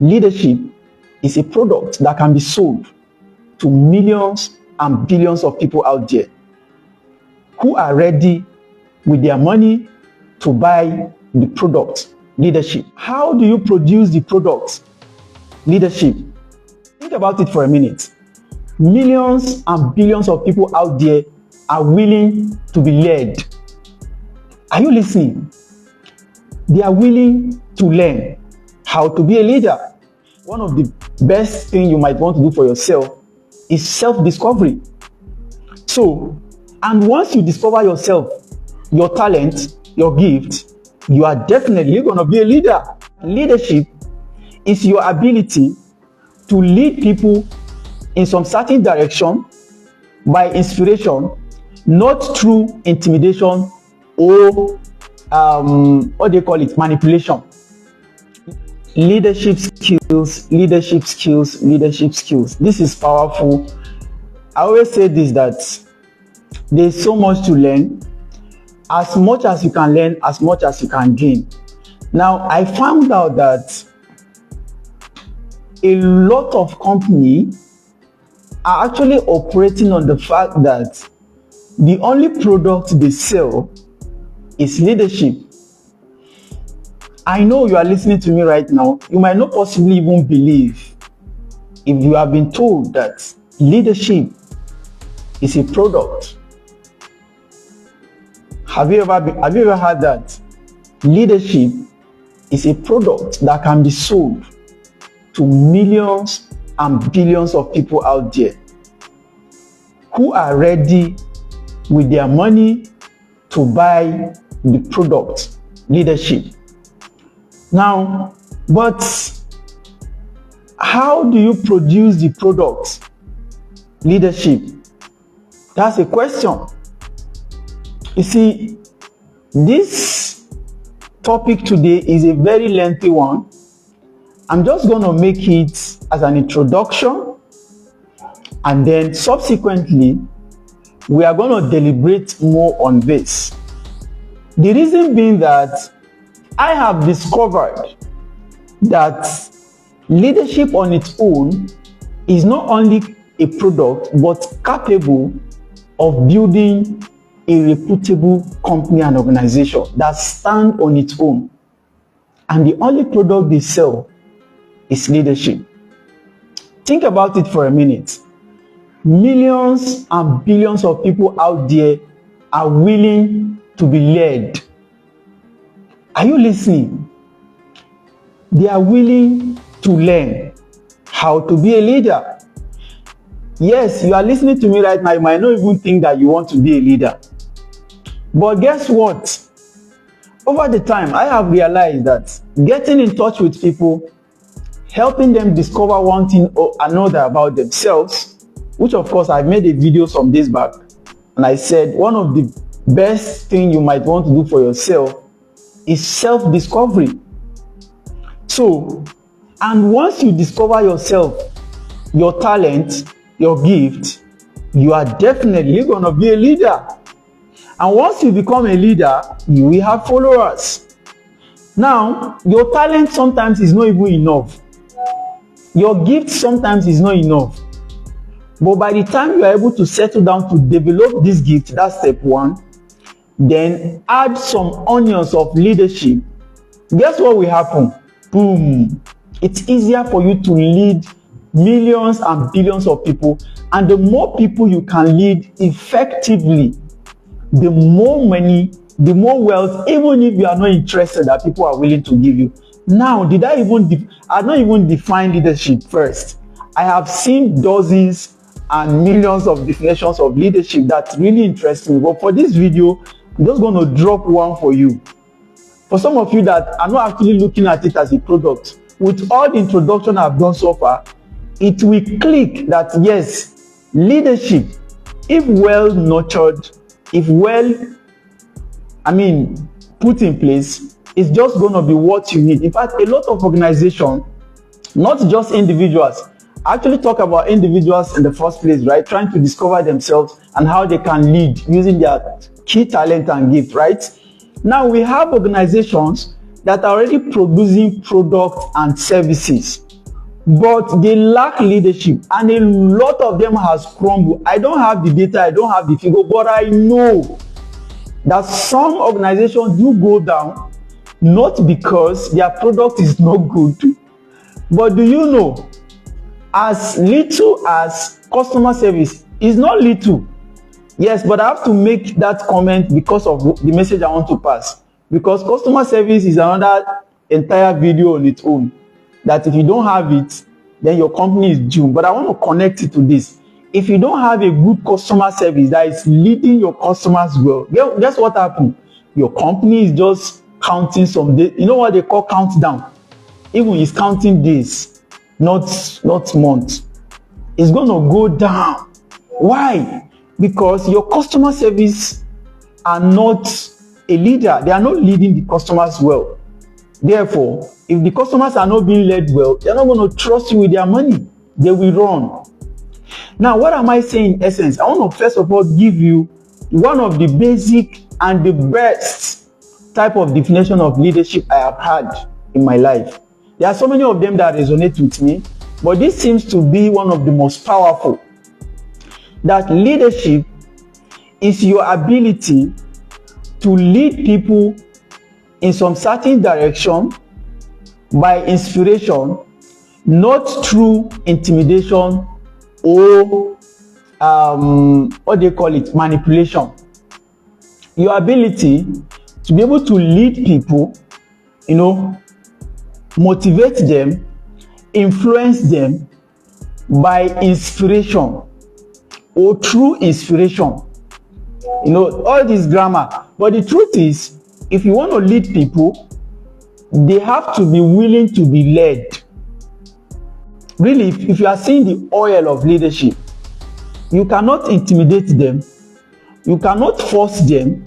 Leadership is a product that can be sold to millions and billions of people out there who are ready with their money to buy the product, leadership. How do you produce the product, leadership? Think about it for a minute. Millions and billions of people out there are willing to be led. Are you listening? They are willing to learn how to be a leader. One of the best things you might want to do for yourself is self-discovery. So, and once you discover yourself, your talent, your gift, you are definitely going to be a leader. Leadership is your ability to lead people in some certain direction by inspiration, not through intimidation or what they call it, manipulation. Leadership skills, leadership skills, leadership skills. This is powerful. I always say this, that there's so much to learn. As much as you can learn, as much as you can gain. Now, I found out that a lot of companies are actually operating on the fact that the only product they sell is leadership. I know you are listening to me right now. You might not possibly even believe if you have been told that leadership is a product. Have you ever heard that? Leadership is a product that can be sold to millions and billions of people out there who are ready with their money to buy the product, leadership. Now, but how do you produce the product, leadership? That's a question. You see, this topic today is a very lengthy one. I'm just going to make it as an introduction, and then subsequently, we are going to deliberate more on this. The reason being that I have discovered that leadership on its own is not only a product, but capable of building a reputable company and organization that stands on its own. And the only product they sell is leadership. Think about it for a minute. Millions and billions of people out there are willing to be led. Are you listening? They are willing to learn how to be a leader. Yes, you are listening to me right now. You might not even think that you want to be a leader. But guess what? Over the time, I have realized that getting in touch with people, helping them discover one thing or another about themselves, which of course I made a video some days back, and I said one of the best things you might want to do for yourself is self-discovery. So, and once you discover yourself, your talent, your gift, you are definitely going to be a leader. And once you become a leader, you will have followers. Now, your talent sometimes is not even enough. Your gift sometimes is not enough. But by the time you are able to settle down to develop this gift, that's step one, then add some onions of leadership. Guess what will happen? Boom. It's easier for you to lead millions and billions of people. And the more people you can lead effectively, the more money, the more wealth, even if you are not interested, that people are willing to give you. Now, I not even define leadership first. I have seen dozens and millions of definitions of leadership that really interest me. But for this video, I'm just going to drop one for you. For some of you that are not actually looking at it as a product, with all the introduction I've done so far, it will click that yes, leadership, if well nurtured, if well, put in place, is just going to be what you need. In fact, a lot of organizations, not just individuals, actually talk about individuals in the first place, right? Trying to discover themselves and how they can lead using their key talent and gift, right? Now we have organizations that are already producing products and services. but they lack leadership, and a lot of them has crumbled. I don't have the data, I don't have the figure, but I know that some organizations do go down, not because their product is not good, but do you know, as little as customer service is not little. Yes, but I have to make that comment because of the message I want to pass. Because customer service is another entire video on its own. That if you don't have it, then your company is doomed. But I want to connect it to this. If you don't have a good customer service that is leading your customers well, guess what happens? Your company is just counting some days. You know what they call countdown? Even it's counting days, not months. It's going to go down. Why? Because your customer service are not a leader. They are not leading the customers well. Therefore, if the customers are not being led well, they are not going to trust you with their money. They will run. Now, what am I saying in essence? I want to first of all give you one of the basic and the best type of definition of leadership I have had in my life. There are so many of them that resonate with me, but this seems to be one of the most powerful. That leadership is your ability to lead people in some certain direction by inspiration, not through intimidation or what they call it, manipulation. Your ability to be able to lead people, motivate them, influence them by inspiration or through inspiration. All this grammar. But the truth is, if you want to lead people, they have to be willing to be led. Really, if you are seeing the oil of leadership, you cannot intimidate them, you cannot force them,